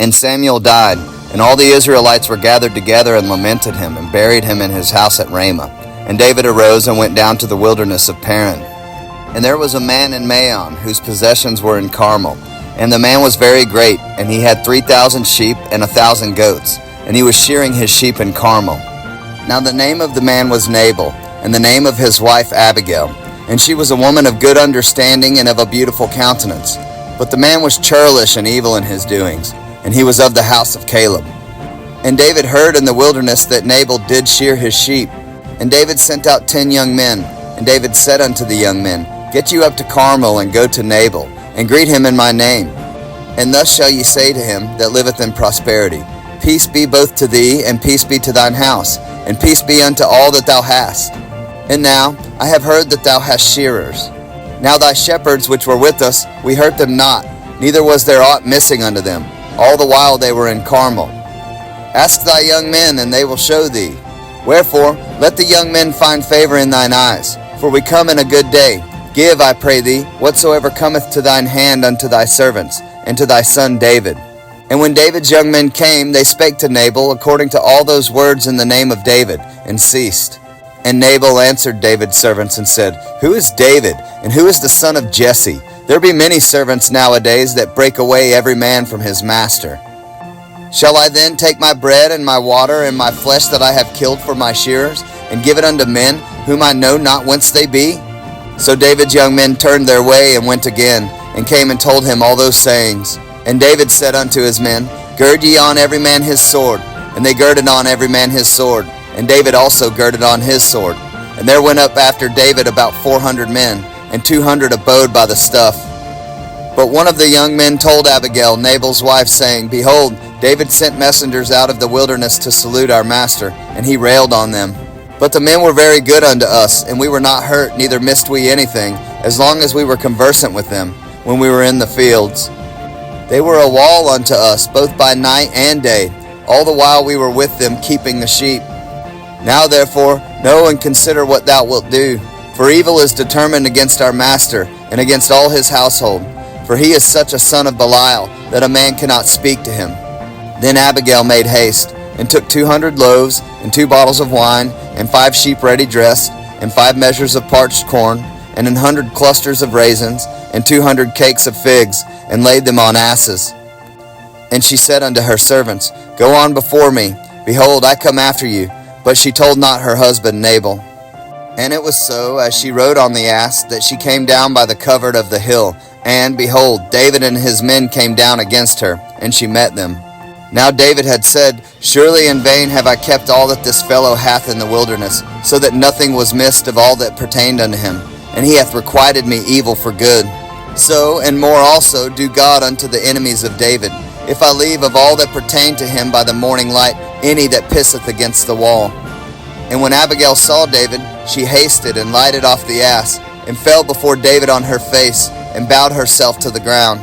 And Samuel died, and all the Israelites were gathered together and lamented him, and buried him in his house at Ramah. And David arose and went down to the wilderness of Paran. And there was a man in Maon, whose possessions were in Carmel. And the man was very great, and he had 3,000 sheep and 1,000 goats, and he was shearing his sheep in Carmel. Now the name of the man was Nabal, and the name of his wife Abigail. And she was a woman of good understanding and of a beautiful countenance. But the man was churlish and evil in his doings, and he was of the house of Caleb. And David heard in the wilderness that Nabal did shear his sheep. And David sent out 10 young men. And David said unto the young men, Get you up to Carmel, and go to Nabal, and greet him in my name. And thus shall ye say to him that liveth in prosperity, Peace be both to thee, and peace be to thine house, and peace be unto all that thou hast. And now I have heard that thou hast shearers. Now thy shepherds which were with us, we hurt them not, neither was there aught missing unto them, all the while they were in Carmel. Ask thy young men, and they will show thee. Wherefore, let the young men find favor in thine eyes, for we come in a good day. Give, I pray thee, whatsoever cometh to thine hand unto thy servants, and to thy son David. And when David's young men came, they spake to Nabal according to all those words in the name of David, and ceased. And Nabal answered David's servants and said, Who is David, and who is the son of Jesse? There be many servants nowadays that break away every man from his master. Shall I then take my bread and my water and my flesh that I have killed for my shearers, and give it unto men whom I know not whence they be? So David's young men turned their way and went again, and came and told him all those sayings. And David said unto his men, Gird ye on every man his sword. And they girded on every man his sword. And David also girded on his sword. And there went up after David about 400 men, and 200 abode by the stuff. But one of the young men told Abigail, Nabal's wife, saying, Behold, David sent messengers out of the wilderness to salute our master, and he railed on them. But the men were very good unto us, and we were not hurt, neither missed we anything, as long as we were conversant with them, when we were in the fields. They were a wall unto us, both by night and day, all the while we were with them, keeping the sheep. Now therefore, know and consider what thou wilt do, for evil is determined against our master, and against all his household. For he is such a son of Belial, that a man cannot speak to him. Then Abigail made haste, and took 200 loaves, and 2 bottles of wine, and 5 sheep ready dressed, and 5 measures of parched corn, and 100 clusters of raisins, and 200 cakes of figs, and laid them on asses. And she said unto her servants, Go on before me, behold, I come after you. But she told not her husband Nabal. And it was so, as she rode on the ass, that she came down by the covert of the hill, and, behold, David and his men came down against her, and she met them. Now David had said, Surely in vain have I kept all that this fellow hath in the wilderness, so that nothing was missed of all that pertained unto him, and he hath requited me evil for good. So, and more also, do God unto the enemies of David, if I leave of all that pertain to him by the morning light any that pisseth against the wall. And when Abigail saw David, she hasted and lighted off the ass, and fell before David on her face, and bowed herself to the ground,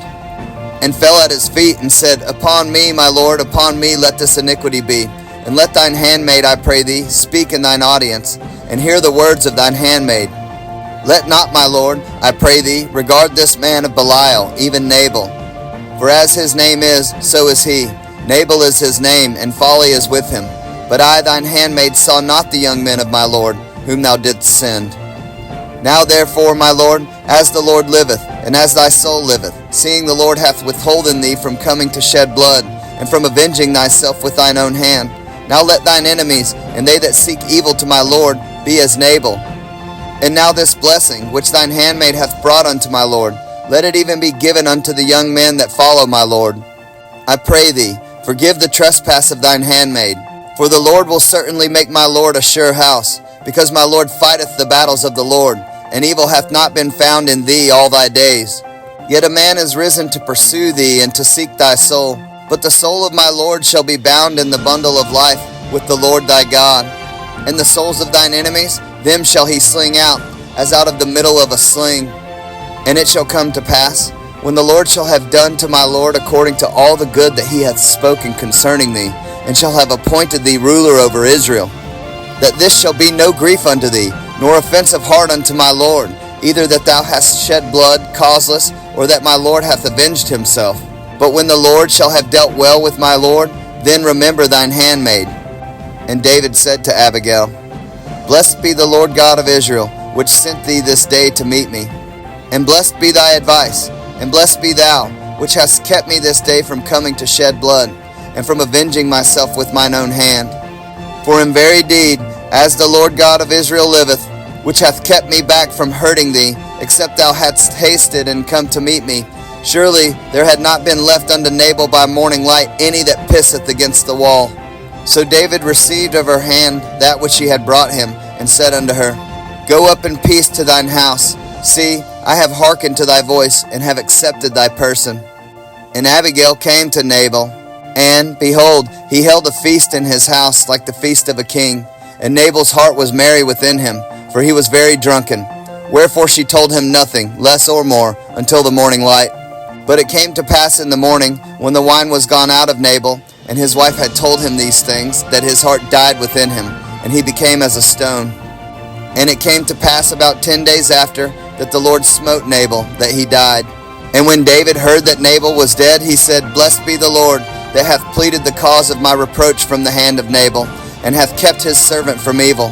and fell at his feet, and said, Upon me, my lord, upon me let this iniquity be, and let thine handmaid, I pray thee, speak in thine audience, and hear the words of thine handmaid. Let not, my lord, I pray thee, regard this man of Belial, even Nabal. For as his name is, so is he. Nabal is his name, and folly is with him. But I, thine handmaid, saw not the young men of my lord, whom thou didst send. Now therefore, my lord, as the Lord liveth, and as thy soul liveth, seeing the Lord hath withholden thee from coming to shed blood, and from avenging thyself with thine own hand, now let thine enemies, and they that seek evil to my lord, be as Nabal. And now this blessing, which thine handmaid hath brought unto my lord, let it even be given unto the young men that follow my lord. I pray thee, forgive the trespass of thine handmaid, for the Lord will certainly make my lord a sure house, because my lord fighteth the battles of the Lord, and evil hath not been found in thee all thy days. Yet a man is risen to pursue thee and to seek thy soul. But the soul of my Lord shall be bound in the bundle of life with the Lord thy God. And the souls of thine enemies, them shall he sling out, as out of the middle of a sling. And it shall come to pass, when the Lord shall have done to my Lord according to all the good that he hath spoken concerning thee, and shall have appointed thee ruler over Israel, that this shall be no grief unto thee, nor offense of heart unto my Lord, either that thou hast shed blood causeless, or that my Lord hath avenged himself. But when the Lord shall have dealt well with my Lord, then remember thine handmaid. And David said to Abigail, Blessed be the Lord God of Israel, which sent thee this day to meet me. And blessed be thy advice, and blessed be thou, which hast kept me this day from coming to shed blood, and from avenging myself with mine own hand. For in very deed, as the Lord God of Israel liveth, which hath kept me back from hurting thee, except thou hadst hasted and come to meet me, surely there had not been left unto Nabal by morning light any that pisseth against the wall. So David received of her hand that which she had brought him, and said unto her, Go up in peace to thine house. See, I have hearkened to thy voice, and have accepted thy person. And Abigail came to Nabal, and, behold, he held a feast in his house like the feast of a king. And Nabal's heart was merry within him, for he was very drunken. Wherefore she told him nothing, less or more, until the morning light. But it came to pass in the morning, when the wine was gone out of Nabal, and his wife had told him these things, that his heart died within him, and he became as a stone. And it came to pass about 10 days after, that the Lord smote Nabal, that he died. And when David heard that Nabal was dead, he said, Blessed be the Lord, that hath pleaded the cause of my reproach from the hand of Nabal, and hath kept his servant from evil.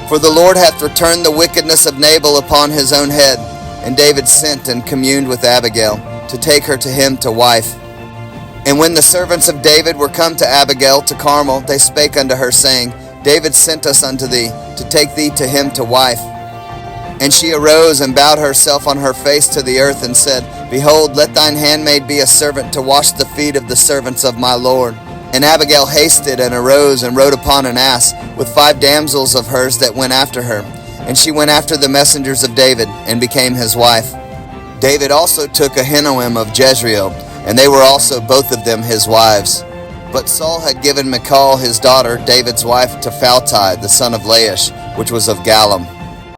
For the Lord hath returned the wickedness of Nabal upon his own head. And David sent and communed with Abigail, to take her to him to wife. And when the servants of David were come to Abigail to Carmel, they spake unto her, saying, David sent us unto thee, to take thee to him to wife. And she arose and bowed herself on her face to the earth, and said, Behold, let thine handmaid be a servant to wash the feet of the servants of my Lord. And Abigail hasted and arose and rode upon an ass, with 5 damsels of hers that went after her. And she went after the messengers of David, and became his wife. David also took Ahinoam of Jezreel, and they were also both of them his wives. But Saul had given Michal his daughter, David's wife, to Phalti, the son of Laish, which was of Gallim.